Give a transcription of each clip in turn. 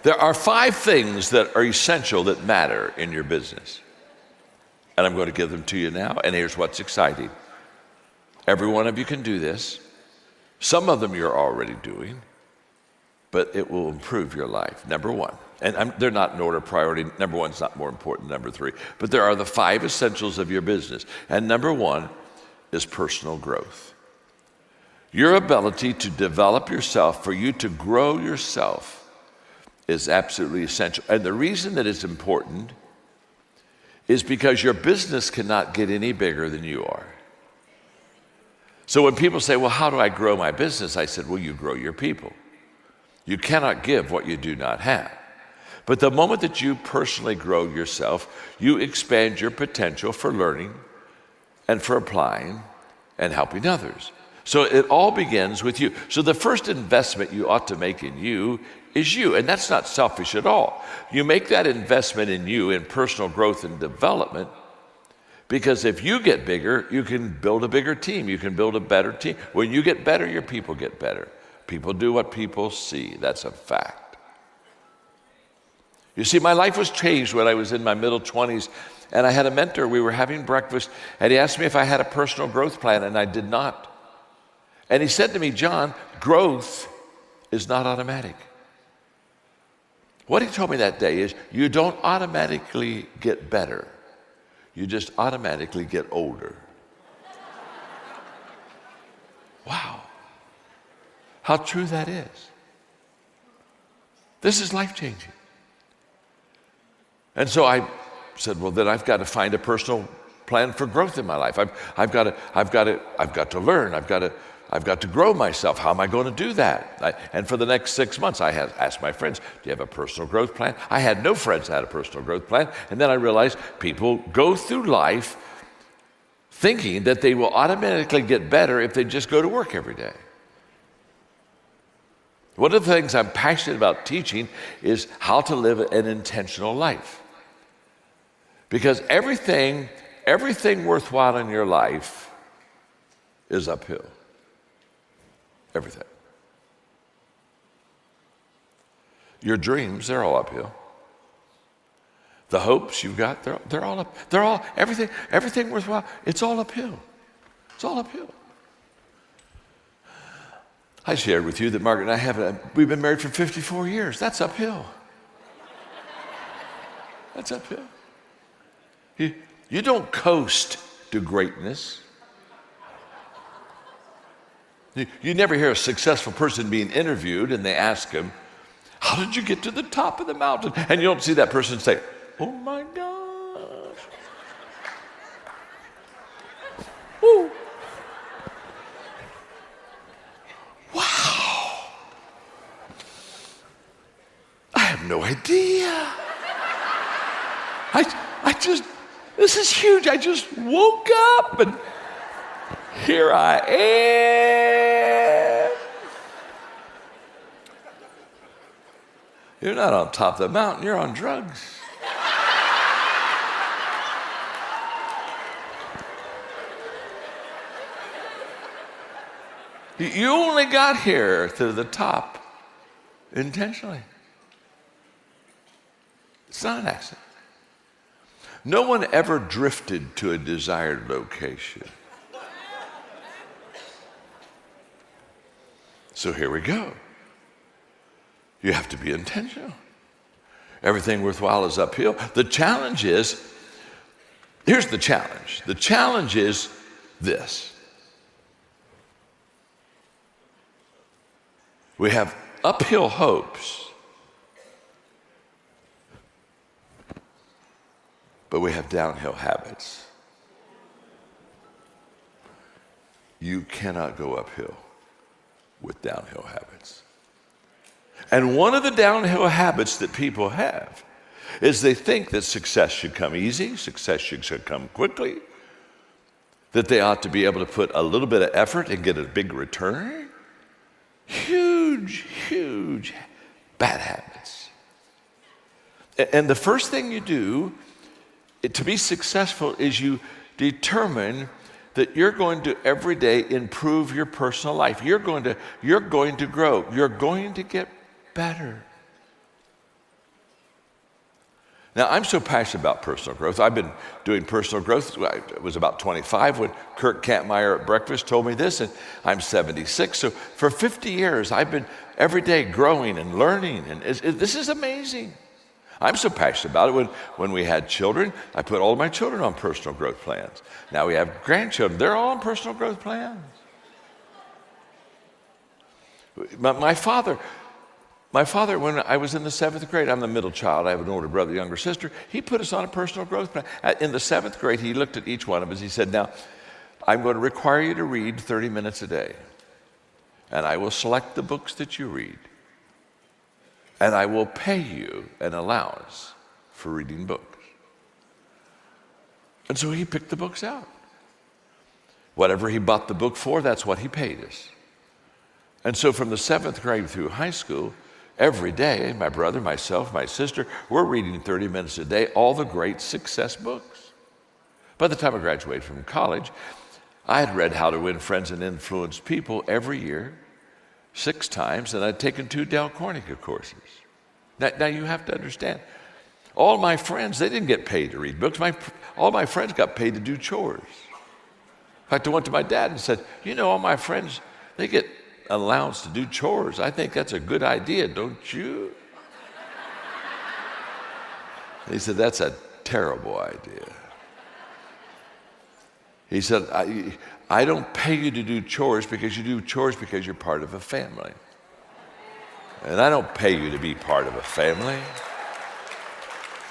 There are 5 things that are essential that matter in your business. And I'm going to give them to you now, and here's what's exciting. Every one of you can do this. Some of them you're already doing, but it will improve your life. Number 1, and they're not in order of priority. Number 1's not more important than number 3, but there are the 5 essentials of your business. And number 1 is personal growth. Your ability to develop yourself, for you to grow yourself, is absolutely essential. And the reason that it's important is because your business cannot get any bigger than you are. So when people say, well, how do I grow my business? I said, well, you grow your people. You cannot give what you do not have. But the moment that you personally grow yourself, you expand your potential for learning and for applying and helping others. So it all begins with you. So the first investment you ought to make in you is you, and that's not selfish at all. You make that investment in you, in personal growth and development, because if you get bigger, you can build a bigger team. You can build a better team. When you get better, your people get better. People do what people see. That's a fact. You see, my life was changed when I was in my middle 20s, and I had a mentor. We were having breakfast, and he asked me if I had a personal growth plan, and I did not. And he said to me, John, growth is not automatic. What he told me that day is, you don't automatically get better. You just automatically get older. Wow. How true that is. This is life-changing. And so I said, well, then I've got to find a personal plan for growth in my life. I've got to learn. I've got to grow myself. How am I going to do that? And for the next 6 months, I had asked my friends, do you have a personal growth plan? I had no friends that had a personal growth plan. And then I realized people go through life thinking that they will automatically get better if they just go to work every day. One of the things I'm passionate about teaching is how to live an intentional life. Because everything worthwhile in your life is uphill. Everything. Your dreams, they're all uphill. The hopes you've got, they're all up. Everything worthwhile, it's all uphill. It's all uphill. I shared with you that Margaret and I we've been married for 54 years. That's uphill. That's uphill. You don't coast to greatness. You never hear a successful person being interviewed and they ask him, how did you get to the top of the mountain? And you don't see that person say, oh my gosh. Ooh. Wow. I have no idea. This is huge. I just woke up and here I am. You're not on top of the mountain, you're on drugs. You only got here to the top intentionally. It's not an accident. No one ever drifted to a desired location. So here we go. You have to be intentional. Everything worthwhile is uphill. The challenge is, here's the challenge. The challenge is this. We have uphill hopes, but we have downhill habits. You cannot go uphill with downhill habits. And one of the downhill habits that people have is they think that success should come easy, success should come quickly, that they ought to be able to put a little bit of effort and get a big return. Huge, huge bad habits. And the first thing you do to be successful is you determine that you're going to every day improve your personal life. You're going to grow. You're going to get better. Now, I'm so passionate about personal growth. I've been doing personal growth. I was about 25 when Kirk Kampmeyer at breakfast told me this, and I'm 76. So for 50 years, I've been every day growing and learning, and this is amazing. I'm so passionate about it. When we had children, I put all of my children on personal growth plans. Now we have grandchildren. They're all on personal growth plans. My father, when I was in the 7th grade, I'm the middle child. I have an older brother, younger sister. He put us on a personal growth plan. In the 7th grade, he looked at each one of us. He said, now, I'm going to require you to read 30 minutes a day. And I will select the books that you read. And I will pay you an allowance for reading books. And so he picked the books out. Whatever he bought the book for, that's what he paid us. And so from the 7th grade through high school, every day, my brother, myself, my sister, we're reading 30 minutes a day, all the great success books. By the time I graduated from college, I had read How to Win Friends and Influence People every year, 6 times, and I'd taken 2 Dale Carnegie courses. Now you have to understand, all my friends, they didn't get paid to read books. All my friends got paid to do chores. In fact, I went to my dad and said, you know, all my friends, they get allowance to do chores. I think that's a good idea, don't you? He said, that's a terrible idea. He said, I don't pay you to do chores because you do chores because you're part of a family. And I don't pay you to be part of a family.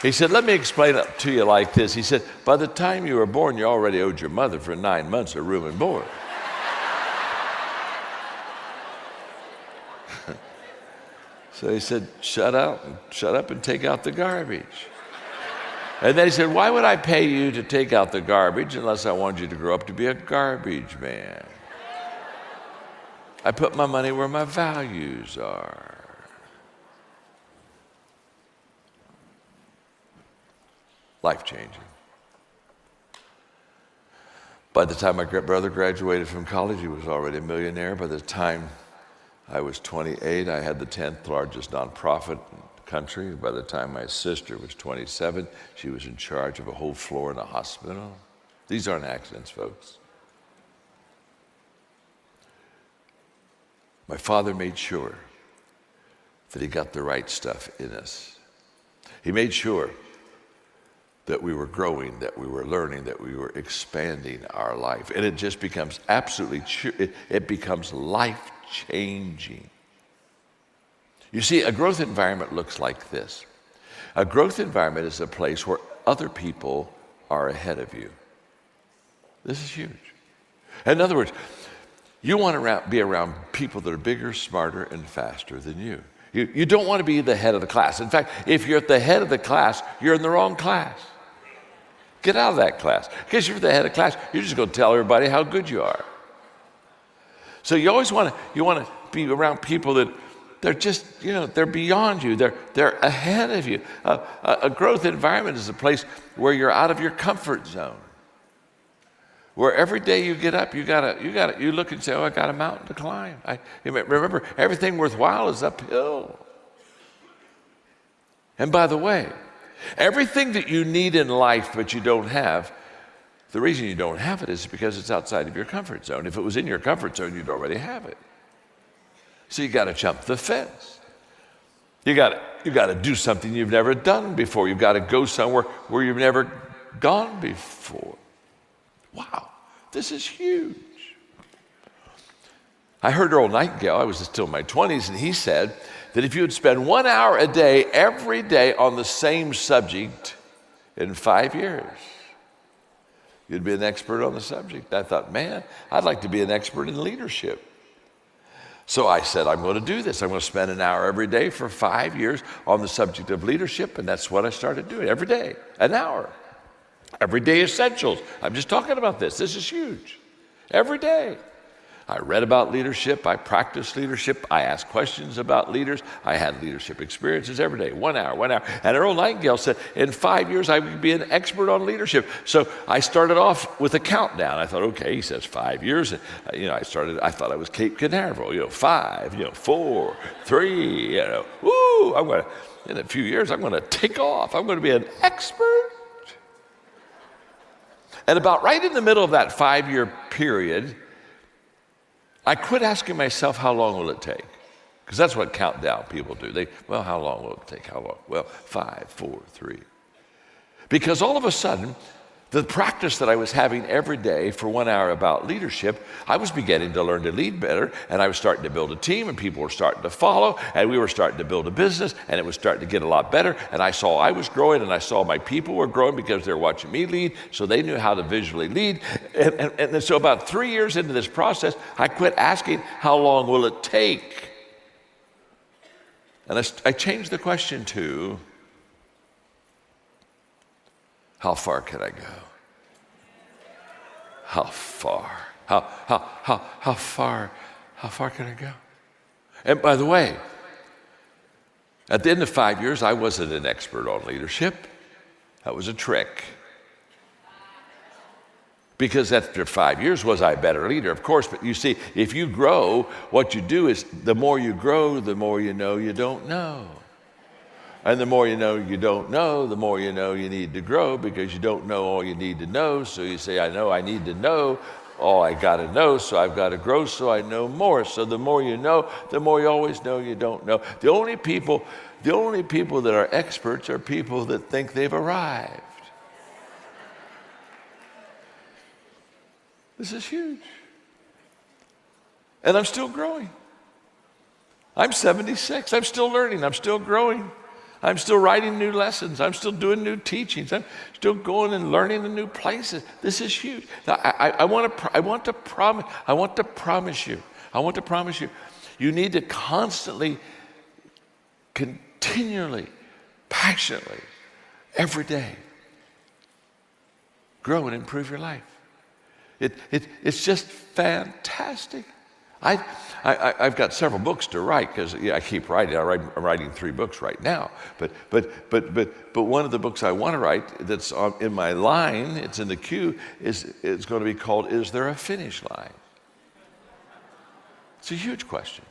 He said, let me explain it to you like this. He said, by the time you were born, you already owed your mother for 9 months of room and board. So he said, shut up and take out the garbage. And then he said, why would I pay you to take out the garbage unless I wanted you to grow up to be a garbage man? I put my money where my values are. Life-changing. By the time my brother graduated from college, he was already a millionaire. By the time I was 28, I had the 10th largest nonprofit in the country. By the time my sister was 27, she was in charge of a whole floor in a hospital. These aren't accidents, folks. My father made sure that he got the right stuff in us. He made sure that we were growing, that we were learning, that we were expanding our life. And it just becomes it becomes life-changing. You see, a growth environment looks like this. A growth environment is a place where other people are ahead of you. This is huge. In other words, you want to be around people that are bigger, smarter, and faster than you. You don't want to be the head of the class. In fact, if you're at the head of the class, you're in the wrong class. Get out of that class. Because you're the head of class, you're just going to tell everybody how good you are. So you always want to be around people that they're just, they're beyond you. They're ahead of you. A growth environment is a place where you're out of your comfort zone. Where every day you get up, you look and say, oh, I got a mountain to climb. Remember, everything worthwhile is uphill. And by the way, everything that you need in life but you don't have, the reason you don't have it is because it's outside of your comfort zone. If it was in your comfort zone, you'd already have it. So you got to jump the fence. You got to do something you've never done before. You've got to go somewhere where you've never gone before. Wow, this is huge. I heard Earl Nightingale, I was still in my 20s, and he said that if you would spend 1 hour a day, every day on the same subject in 5 years, you'd be an expert on the subject. I thought, man, I'd like to be an expert in leadership. So I said, I'm going to do this. I'm going to spend an hour every day for 5 years on the subject of leadership, and that's what I started doing every day, an hour. Everyday essentials. I'm just talking about this. This is huge. Every day. I read about leadership. I practiced leadership. I asked questions about leaders. I had leadership experiences every day. 1 hour. And Earl Nightingale said, in 5 years, I would be an expert on leadership. So I started off with a countdown. I thought, okay, he says 5 years. I thought I was Cape Canaveral, 5, 4, 3, woo, in a few years, I'm going to take off. I'm going to be an expert. And about right in the middle of that 5-year period, I quit asking myself, how long will it take? Because that's what countdown people do. Well, how long will it take? How long? Well, 5, 4, 3. Because all of a sudden, the practice that I was having every day for 1 hour about leadership, I was beginning to learn to lead better, and I was starting to build a team, and people were starting to follow, and we were starting to build a business, and it was starting to get a lot better, and I saw I was growing, and I saw my people were growing because they were watching me lead, so they knew how to visually lead. And so about 3 years into this process, I quit asking, how long will it take? And I changed the question to, how far can I go? How far? How far can I go? And by the way, at the end of 5 years, I wasn't an expert on leadership. That was a trick. Because after 5 years, was I a better leader? Of course, but you see, if you grow, what you do is the more you grow, the more you know you don't know. And the more you know you don't know, the more you know you need to grow, because you don't know all you need to know. So you say, I know I need to know all I got to know, so I've got to grow so I know more. So the more you know, the more you always know you don't know. The only people that are experts are people that think they've arrived. This is huge. And I'm still growing. I'm 76. I'm still learning. I'm still growing. I'm still writing new lessons. I'm still doing new teachings. I'm still going and learning in new places. This is huge. Now, I want to promise you, you need to constantly, continually, passionately, every day, grow and improve your life. It's just fantastic. I've got several books to write because I keep writing. I'm writing 3 books right now. But one of the books I want to write that's in my line, it's in the queue, it's going to be called "Is There a Finish Line?" It's a huge question.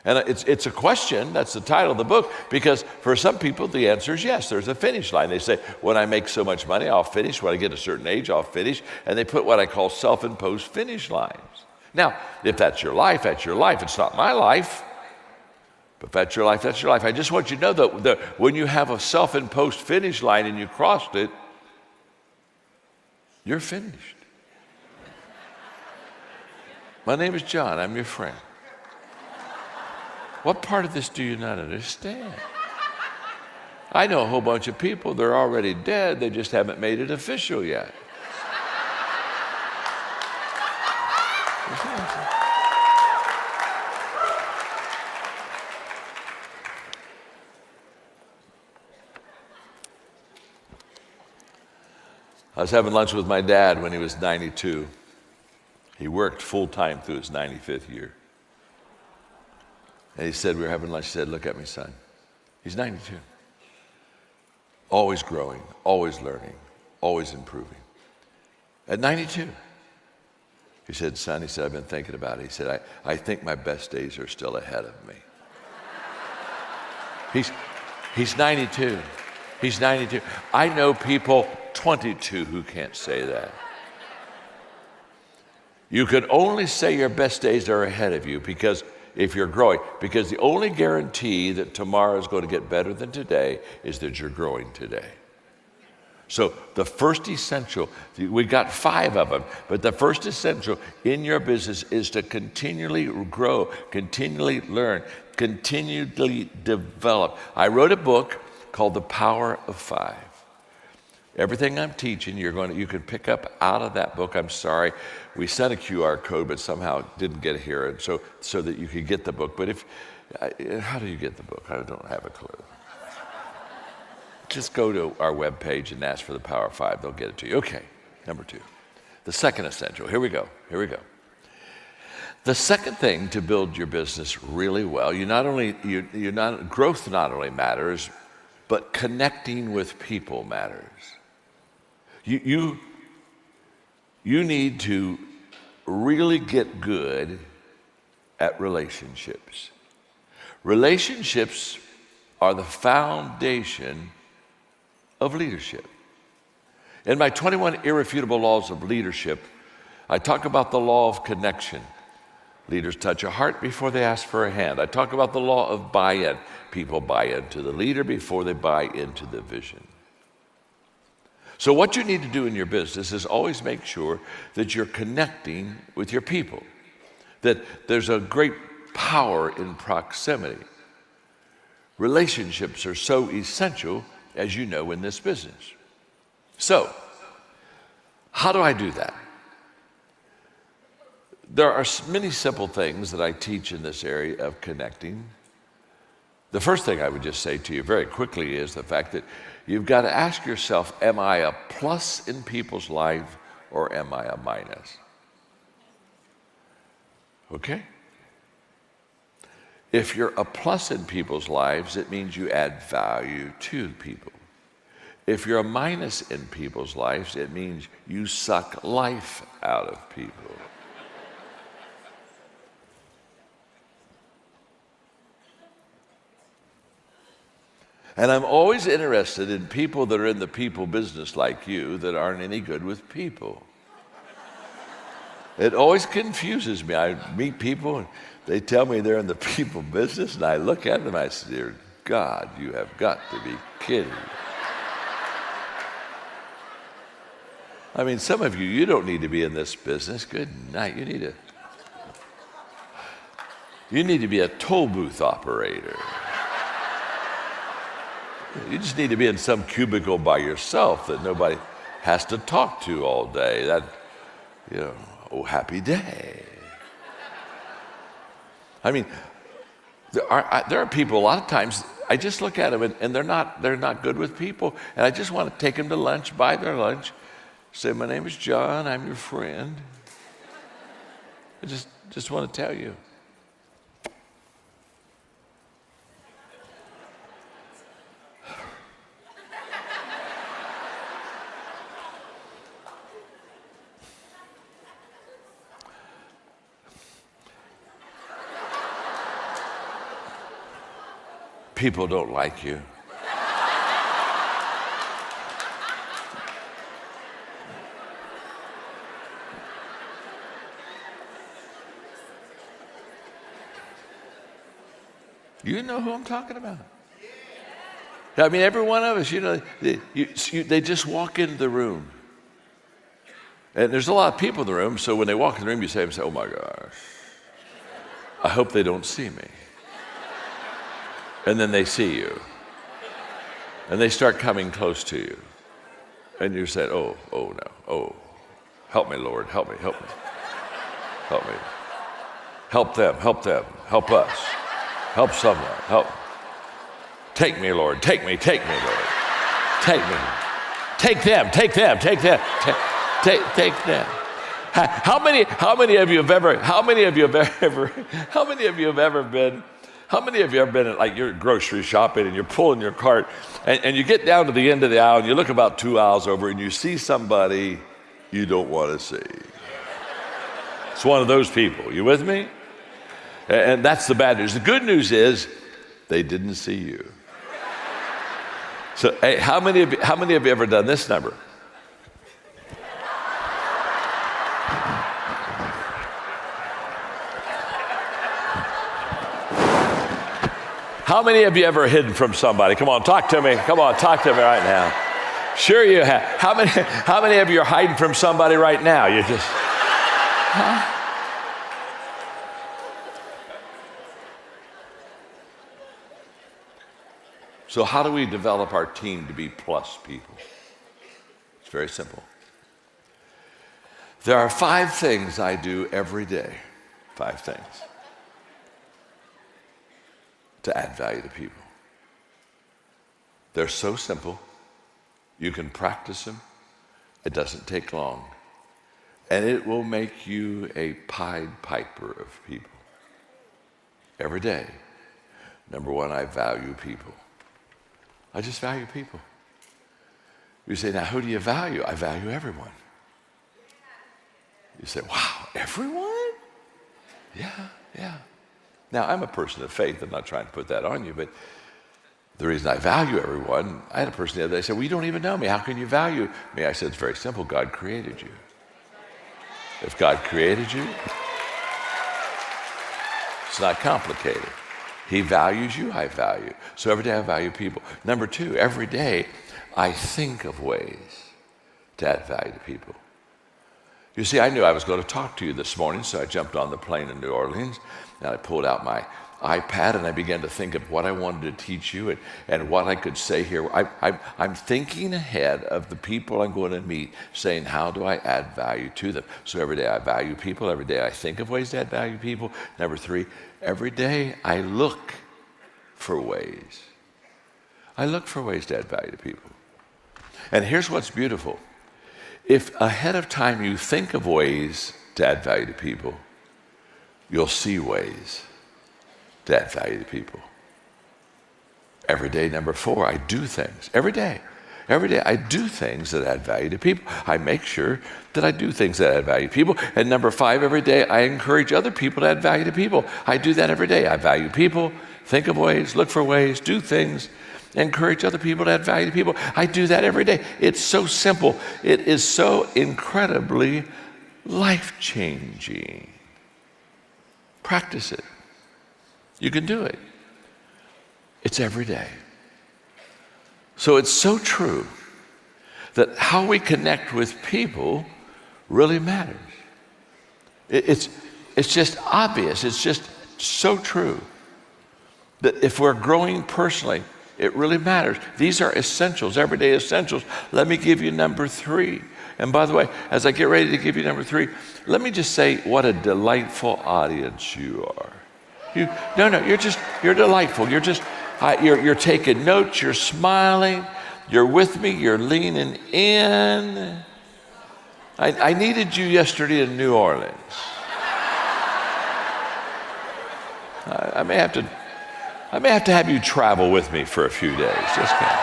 And it's a question, that's the title of the book, because for some people the answer is yes, there's a finish line. They say, when I make so much money, I'll finish. When I get a certain age, I'll finish. And they put what I call self-imposed finish lines. Now, if that's your life, that's your life. It's not my life. But if that's your life, that's your life. I just want you to know that when you have a self-imposed finish line and you crossed it, you're finished. My name is John. I'm your friend. What part of this do you not understand? I know a whole bunch of people, they're already dead, they just haven't made it official yet. I was having lunch with my dad when he was 92. He worked full-time through his 95th year. And he said, we were having lunch, he said, look at me, son. He's 92. Always growing, always learning, always improving. At 92, he said, son, I've been thinking about it. He said, I think my best days are still ahead of me. He's 92. He's 92. I know people 22 who can't say that. You can only say your best days are ahead of you because if you're growing, because the only guarantee that tomorrow is going to get better than today is that you're growing today. So the first essential, we got 5 of them, but the first essential in your business is to continually grow, continually learn, continually develop. I wrote a book called The Power of 5. Everything I'm teaching, you can pick up out of that book. I'm sorry, we sent a QR code, but somehow it didn't get here, and so that you could get the book. But how do you get the book? I don't have a clue. Just go to our webpage and ask for The Power of 5. They'll get it to you. Okay, number 2. The second essential. Here we go. The second thing to build your business really well, growth not only matters, but connecting with people matters. You need to really get good at relationships. Relationships are the foundation of leadership. In my 21 irrefutable laws of leadership, I talk about the law of connection. Leaders touch a heart before they ask for a hand. I talk about the law of buy-in. People buy into the leader before they buy into the vision. So what you need to do in your business is always make sure that you're connecting with your people, that there's a great power in proximity. Relationships are so essential, as you know, in this business. So, how do I do that? There are many simple things that I teach in this area of connecting. The first thing I would just say to you very quickly is the fact that you've got to ask yourself, am I a plus in people's life or am I a minus? Okay? If you're a plus in people's lives, it means you add value to people. If you're a minus in people's lives, it means you suck life out of people. And I'm always interested in people that are in the people business like you that aren't any good with people. It always confuses me. I meet people and they tell me they're in the people business and I look at them and I say, dear God, you have got to be kidding. I mean, some of you don't need to be in this business. Good night. You need to be a toll booth operator. You just need to be in some cubicle by yourself that nobody has to talk to all day. That, oh, happy day. I mean, there are people, a lot of times, I just look at them and they're not good with people. And I just want to take them to lunch, buy their lunch, say, my name is John, I'm your friend. I just want to tell you. People don't like you. You know who I'm talking about. I mean, every one of us, they just walk into the room. And there's a lot of people in the room, so when they walk in the room, you say, oh my gosh, I hope they don't see me. And then they see you. And they start coming close to you. And you say, oh no, oh, help me, Lord, help me. Help them, help us. Help someone, help. Take me, Lord, take me, Lord. Take me. Take them. How many of you have ever been at, like, you're grocery shopping and you're pulling your cart and you get down to the end of the aisle and you look about 2 aisles over and you see somebody you don't want to see. It's one of those people. You with me? And that's the bad news. The good news is they didn't see you. So, hey, how many of you ever done this number? How many of you ever hidden from somebody? Come on, talk to me. Come on, talk to me right now. Sure you have. How many of you are hiding from somebody right now? You just, huh? So how do we develop our team to be plus people? It's very simple. There are 5 things I do every day. 5 things to add value to people. They're so simple. You can practice them. It doesn't take long. And it will make you a Pied Piper of people. Every day. Number 1, I value people. I just value people. You say, now who do you value? I value everyone. You say, wow, everyone? Yeah. Now, I'm a person of faith. I'm not trying to put that on you, but The reason I value everyone, I had a person the other day say, well, you don't even know me. How can you value me? I said, it's very simple. God created you. If God created you, it's not complicated. He values you, I value. So every day I value people. Number two, every day I think of ways to add value to people. You see, I knew I was going to talk to you this morning, so I jumped on the plane in New Orleans, and I pulled out my iPad, and I began to think of what I wanted to teach you and what I could say here. I'm thinking ahead of the people I'm going to meet, saying, how do I add value to them? So every day I value people. Every day I think of ways to add value to people. Number three, every day I look for ways. I look for ways to add value to people. And here's what's beautiful. If ahead of time you think of ways to add value to people, you'll see ways to add value to people. Every day, number four, I do things. Every day I do things that add value to people. I make sure that I do things that add value to people. And number five, every day I encourage other people to add value to people. I do that every day. I value people, think of ways, look for ways, do things, encourage other people to add value to people. I do that every day. It's so simple. It is so incredibly life-changing. Practice it. You can do it. It's every day. So it's so true that how we connect with people really matters. It's just obvious. It's just so true that if we're growing personally, it really matters. These are essentials, everyday essentials. Let me give you number three. And by the way, as I get ready to give you number three, let me just say what a delightful audience you are. You're delightful. You're taking notes, you're smiling, you're with me, you're leaning in. I needed you yesterday in New Orleans. I may have to have you travel with me for a few days. Just kidding.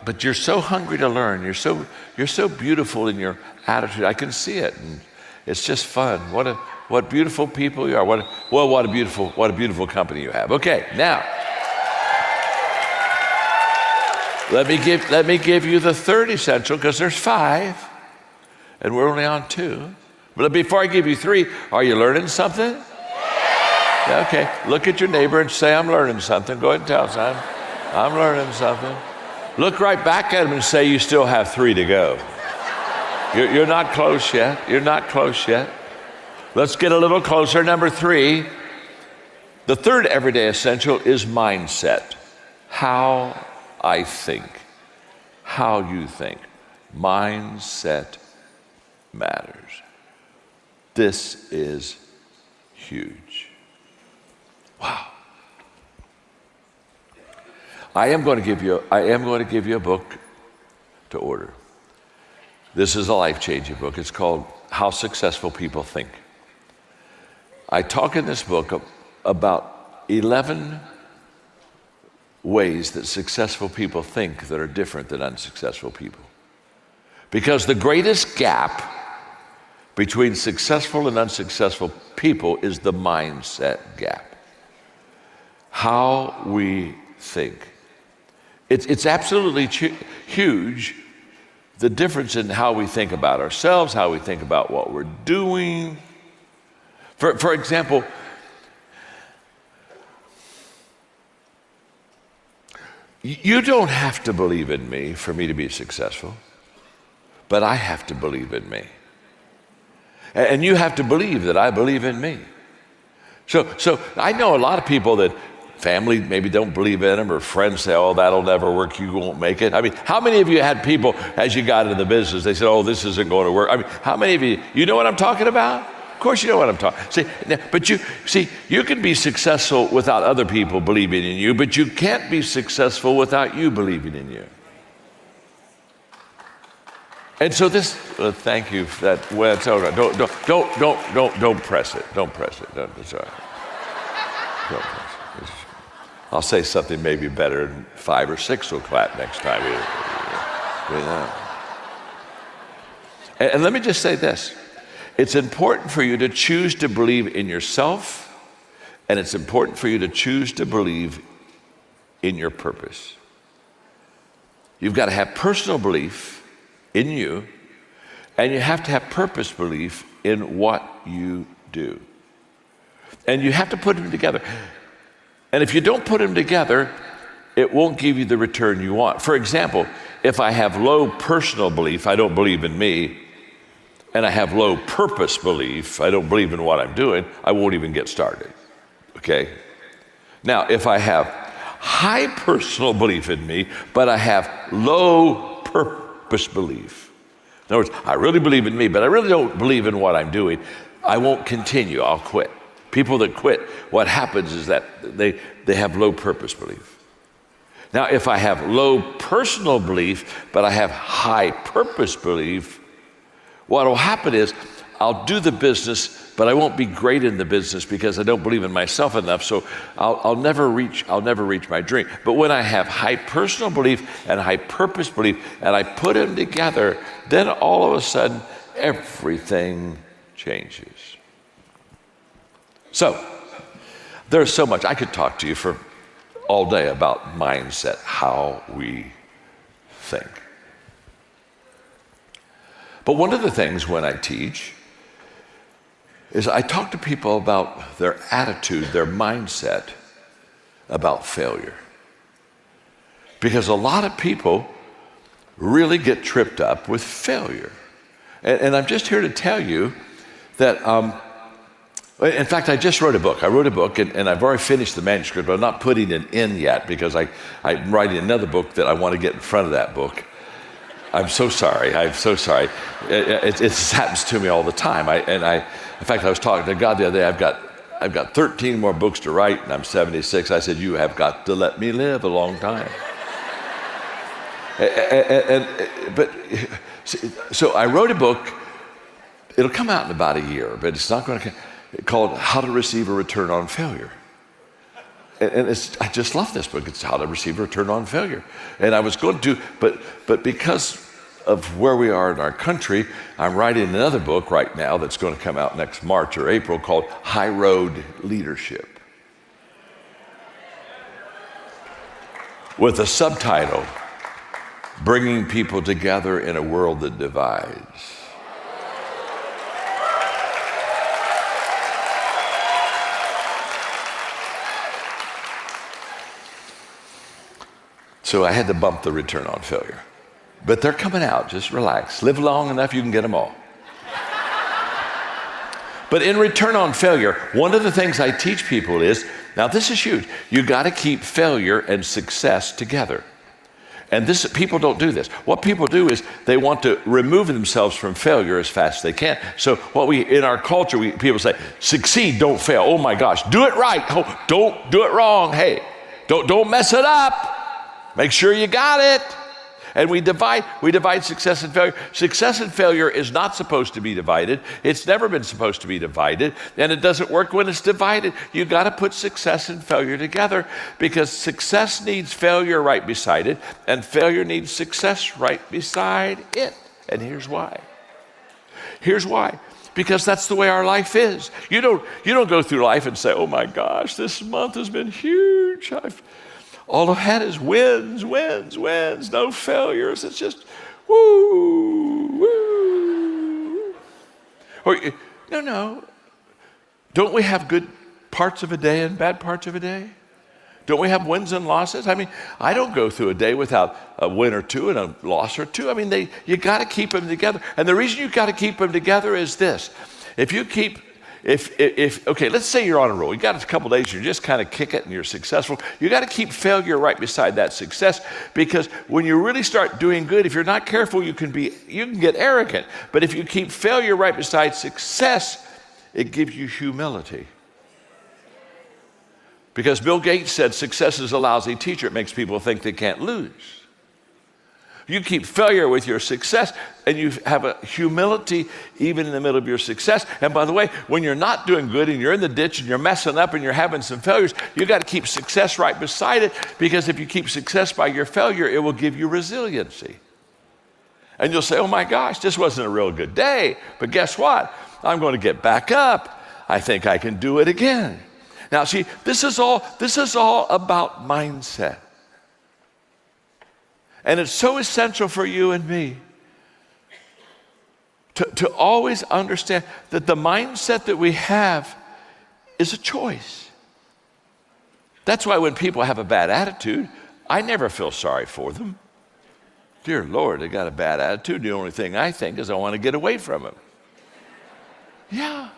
But you're so hungry to learn. You're so beautiful in your attitude. I can see it, and it's just fun. What beautiful people you are. What a beautiful company you have. Okay, now let me give you the third essential, because there's five, and we're only on two. But before I give you three, are you learning something? Yeah, okay, look at your neighbor and say, I'm learning something. Go ahead and tell son, I'm learning something. Look right back at him and say, you still have three to go. You're not close yet. You're not close yet. Let's get a little closer. Number three, the third everyday essential is mindset. How I think. How you think. Mindset matters. This is huge. Wow. I am going to give you a book to order. This is a life-changing book. It's called How Successful People Think. I talk in this book about 11 ways that successful people think that are different than unsuccessful people. Because the greatest gap between successful and unsuccessful people is the mindset gap. How we think. It's absolutely huge, the difference in how we think about ourselves, how we think about what we're doing. For example, you don't have to believe in me for me to be successful, but I have to believe in me. And you have to believe that I believe in me. So I know a lot of people that family maybe don't believe in them, or friends say, oh, that'll never work, you won't make it. I mean, how many of you had people, as you got into the business, they said, oh, this isn't going to work? I mean, how many of you know what I'm talking about? Of course you know what I'm talking. But you can be successful without other people believing in you, but you can't be successful without you believing in you. And so this, thank you for that. Well, it's all right. Don't press it. Don't press it. It's all right. Don't press it. I'll say something maybe better, and 5 or 6 will clap next time. And let me just say this. It's important for you to choose to believe in yourself And it's important for you to choose to believe in your purpose. You've got to have personal belief in you, and you have to have purpose belief in what you do. And you have to put them together. And if you don't put them together, it won't give you the return you want. For example, if I have low personal belief, I don't believe in me, and I have low purpose belief, I don't believe in what I'm doing, I won't even get started, okay? Now, if I have high personal belief in me, but I have low purpose belief, in other words, I really believe in me, but I really don't believe in what I'm doing, I won't continue, I'll quit. People that quit, what happens is that they have low purpose belief. Now, if I have low personal belief, but I have high purpose belief, what will happen is I'll do the business, but I won't be great in the business because I don't believe in myself enough, so I'll never reach my dream. But when I have high personal belief and high purpose belief, and I put them together, then all of a sudden, everything changes. So, there's so much. I could talk to you for all day about mindset, how we think. But one of the things when I teach is I talk to people about their attitude, their mindset about failure. Because a lot of people really get tripped up with failure. And I'm just here to tell you that in fact, I just wrote a book. I wrote a book, and I've already finished the manuscript, but I'm not putting it in yet because I'm writing another book that I want to get in front of that book. I'm so sorry. It happens to me all the time. In fact, I was talking to God the other day. I've got 13 more books to write, and I'm 76. I said, you have got to let me live a long time. So I wrote a book. It'll come out in about a year, but it's not going to come. Called How to Receive a Return on Failure. And I just love this book. It's How to Receive a Return on Failure. And I was going to, but because of where we are in our country, I'm writing another book right now that's going to come out next March or April called High Road Leadership, with a subtitle, Bringing People Together in a World That Divides. So I had to bump the return on failure. But they're coming out, just relax. Live long enough, you can get them all. But in return on failure, one of the things I teach people is, now this is huge, you gotta keep failure and success together. And people don't do this. What people do is they want to remove themselves from failure as fast as they can. So in our culture, people say, succeed, don't fail. Oh my gosh, do it right. Oh, don't do it wrong. Hey, don't mess it up. Make sure you got it. And we divide success and failure. Success and failure is not supposed to be divided. It's never been supposed to be divided. And it doesn't work when it's divided. You got to put success and failure together because success needs failure right beside it, and failure needs success right beside it. And here's why. Because that's the way our life is. You don't go through life and say, oh my gosh, this month has been huge. All I've had is wins, no failures. It's just woo. Or, no. Don't we have good parts of a day and bad parts of a day? Don't we have wins and losses? I mean, I don't go through a day without a win or two and a loss or two. I mean, you got to keep them together. And the reason you got to keep them together is this. Okay, let's say you're on a roll. You got a couple days, you're just kind of kick it and you're successful. You got to keep failure right beside that success, because when you really start doing good, if you're not careful, you can get arrogant. But if you keep failure right beside success, it gives you humility. Because Bill Gates said success is a lousy teacher. It makes people think they can't lose. You keep failure with your success, and you have a humility even in the middle of your success. And by the way, when you're not doing good and you're in the ditch and you're messing up and you're having some failures, you got to keep success right beside it, because if you keep success by your failure, it will give you resiliency. And you'll say, oh my gosh, this wasn't a real good day, but guess what? I'm going to get back up. I think I can do it again. Now, see, this is all about mindset. And it's so essential for you and me to always understand that the mindset that we have is a choice. That's why when people have a bad attitude, I never feel sorry for them. Dear Lord, they got a bad attitude. The only thing I think is I want to get away from them. Yeah.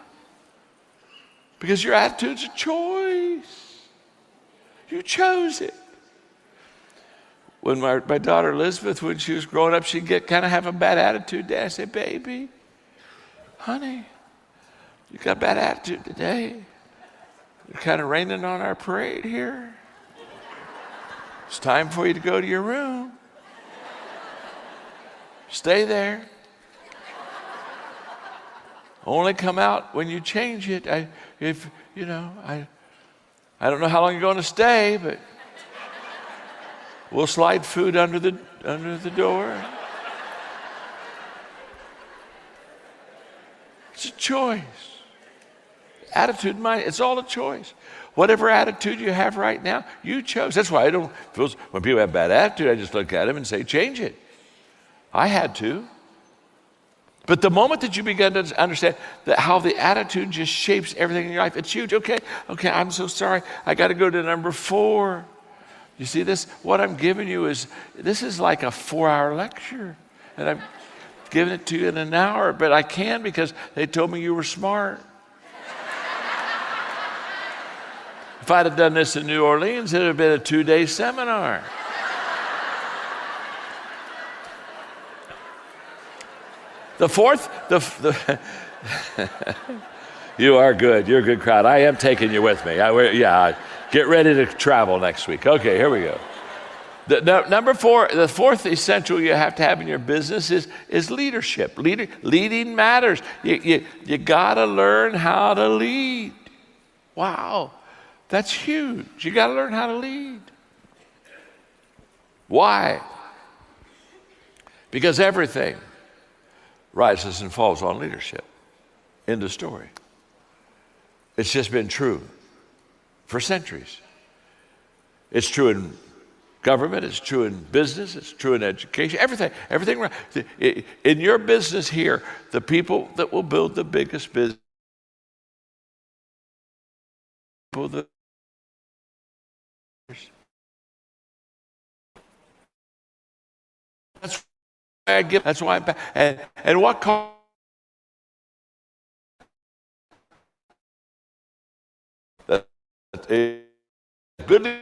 Because your attitude's a choice. You chose it. When my daughter Elizabeth, when she was growing up, she'd kind of have a bad attitude. Dad, I said, baby, honey, you got a bad attitude today. You're kind of raining on our parade here. It's time for you to go to your room. Stay there. Only come out when you change it. I don't know how long you're going to stay, but we'll slide food under the door. It's a choice. Attitude, mind, it's all a choice. Whatever attitude you have right now, you chose. That's why when people have bad attitude, I just look at them and say, change it. I had to. But the moment that you begin to understand that how the attitude just shapes everything in your life, it's huge. Okay, I'm so sorry. I got to go to number 4. You see this? What I'm giving you is like a 4-hour lecture. And I'm giving it to you in an hour, but I can because they told me you were smart. If I'd have done this in New Orleans, it would have been a 2-day seminar. The fourth, you are good. You're a good crowd. I am taking you with me. Get ready to travel next week. Okay, here we go. Number 4, the fourth essential you have to have in your business is leadership. Leading matters. You got to learn how to lead. Wow, that's huge. You got to learn how to lead. Why? Because everything rises and falls on leadership. End of story. It's just been true for centuries. It's true in government, it's true in business, it's true in education, everything. In your business here, the people that will build the biggest business, that's why and what caused good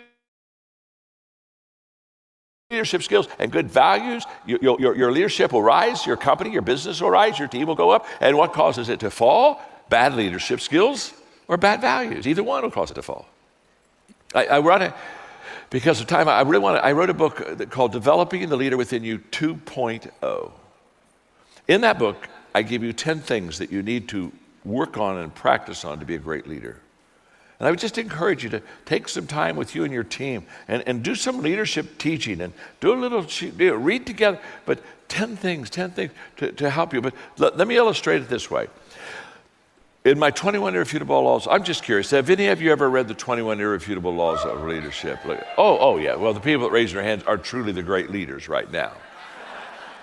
leadership skills and good values, your leadership will rise, your company, your business will rise, your team will go up. And what causes it to fall? Bad leadership skills or bad values. Either one will cause it to fall. I run it because of time. I wrote a book called Developing the Leader Within You 2.0. In that book, I give you 10 things that you need to work on and practice on to be a great leader. And I would just encourage you to take some time with you and your team and do some leadership teaching and do a little, read together, but 10 things to help you. But let me illustrate it this way. In my 21 irrefutable laws, I'm just curious, have any of you ever read the 21 irrefutable laws of leadership? Oh yeah, well, the people that raise their hands are truly the great leaders right now.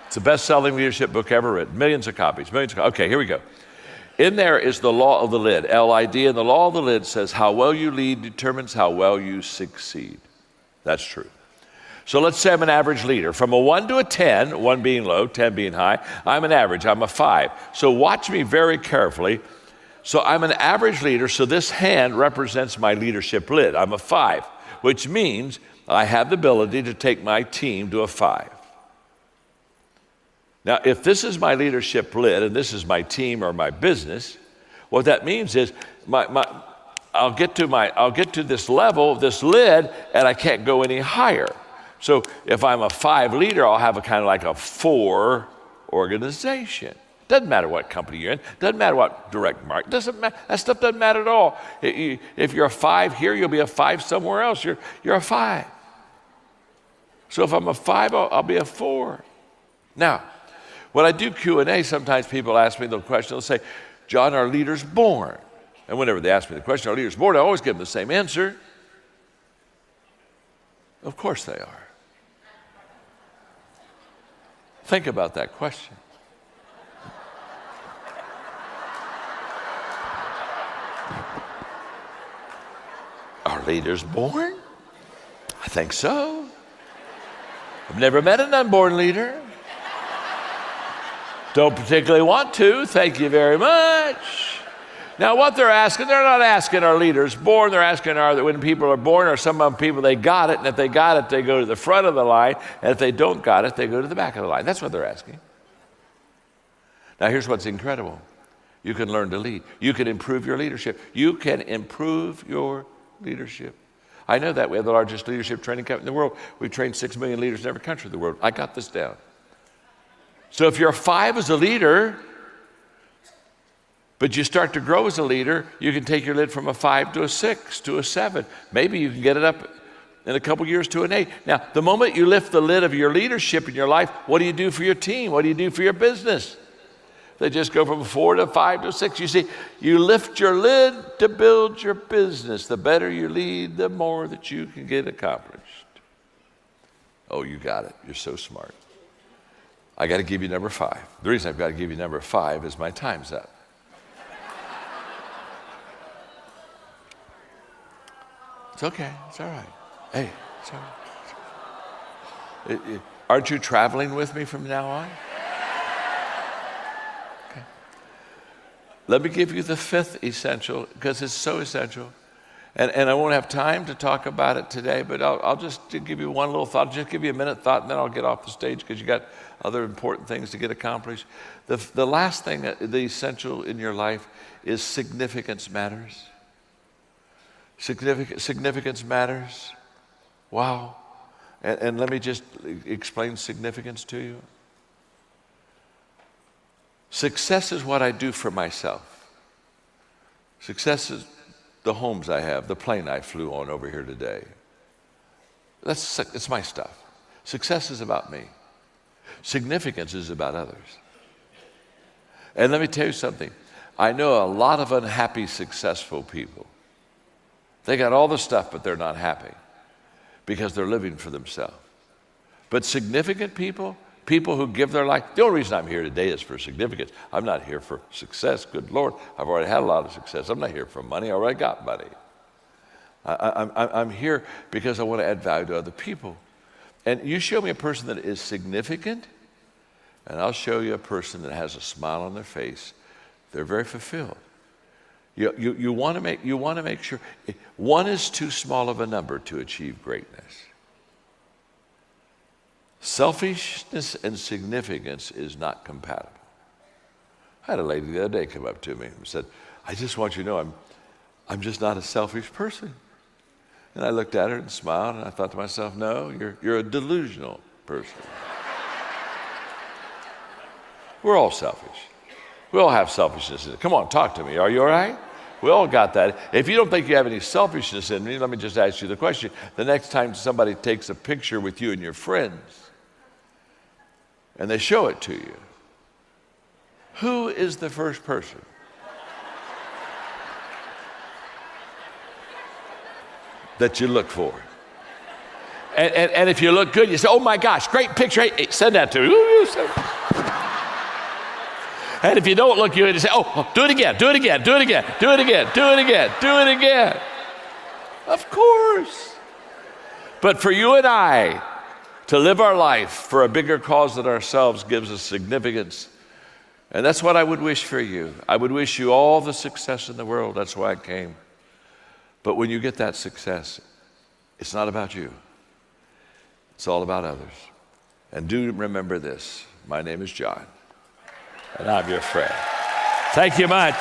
It's the best-selling leadership book ever written, millions of copies. Okay, here we go. In there is the law of the lid, L-I-D, and the law of the lid says how well you lead determines how well you succeed. That's true. So let's say I'm an average leader. From a 1 to a 10, 1 being low, 10 being high, I'm an average, I'm a 5. So watch me very carefully. So I'm an average leader, so this hand represents my leadership lid. I'm a 5, which means I have the ability to take my team to a 5. Now, if this is my leadership lid and this is my team or my business, what that means is I'll get to this level, this lid, and I can't go any higher. So if I'm a 5 leader, I'll have a kind of like a 4 organization. Doesn't matter what company you're in. Doesn't matter what direct market. Doesn't matter. That stuff doesn't matter at all. If you're a 5 here, you'll be a 5 somewhere else. You're a 5. So if I'm a 5, I'll be a 4. Now, when I do Q&A, sometimes people ask me the question, they'll say, John, are leaders born? And whenever they ask me the question, our leaders board, I always give them the same answer. Of course they are. Think about that question. Are leaders born? I think so. I've never met an unborn leader. Don't particularly want to. Thank you very much. Now, what they're asking, they're not asking are leaders born. They're asking when people are born, are some of them people, they got it, and if they got it, they go to the front of the line, and if they don't got it, they go to the back of the line. That's what they're asking. Now, here's what's incredible. You can learn to lead. You can improve your leadership. You can improve your leadership. I know that. We have the largest leadership training company in the world. We've trained 6 million leaders in every country of the world. I got this down. So if you're a 5 as a leader, but you start to grow as a leader, you can take your lid from a 5 to a 6 to a 7. Maybe you can get it up in a couple years to an 8. Now, the moment you lift the lid of your leadership in your life, what do you do for your team? What do you do for your business? They just go from a 4 to a 5 to a 6. You see, you lift your lid to build your business. The better you lead, the more that you can get accomplished. Oh, you got it. You're so smart. I got to give you number 5. The reason I've got to give you number 5 is my time's up. It's okay. It's all right. Hey, it's all right. Aren't you traveling with me from now on? Okay. Let me give you the 5th essential, because it's so essential. And I won't have time to talk about it today, but I'll just give you one little thought. I'll just give you a minute thought, and then I'll get off the stage because you got other important things to get accomplished. The last thing, the essential in your life is significance matters. Significance matters. Wow. And let me just explain significance to you. Success is what I do for myself. Success is the homes I have, the plane I flew on over here today. It's my stuff. Success is about me. Significance is about others. And let me tell you something. I know a lot of unhappy, successful people. They got all the stuff, but they're not happy because they're living for themselves. But significant people, people who give their life, the only reason I'm here today is for significance. I'm not here for success. Good Lord, I've already had a lot of success. I'm not here for money. I already got money. I'm here because I want to add value to other people. And you show me a person that is significant, and I'll show you a person that has a smile on their face. They're very fulfilled. You want to make sure one is too small of a number to achieve greatness. Selfishness and significance is not compatible. I had a lady the other day come up to me and said, I just want you to know I'm just not a selfish person. And I looked at her and smiled, and I thought to myself, no, you're a delusional person. We're all selfish. We all have selfishness in it. Come on, talk to me. Are you all right? We all got that. If you don't think you have any selfishness in me, let me just ask you the question. The next time somebody takes a picture with you and your friends, and they show it to you, who is the first person? That you look for? And if you look good, you say, oh my gosh, great picture. Hey, send that to me. Ooh, and if you don't look good, you say, oh, do it again, do it again, do it again, do it again, do it again, do it again. Of course. But for you and I to live our life for a bigger cause than ourselves gives us significance. And that's what I would wish for you. I would wish you all the success in the world. That's why I came. But when you get that success, it's not about you. It's all about others. And do remember this. My name is John, and I'm your friend. Thank you much.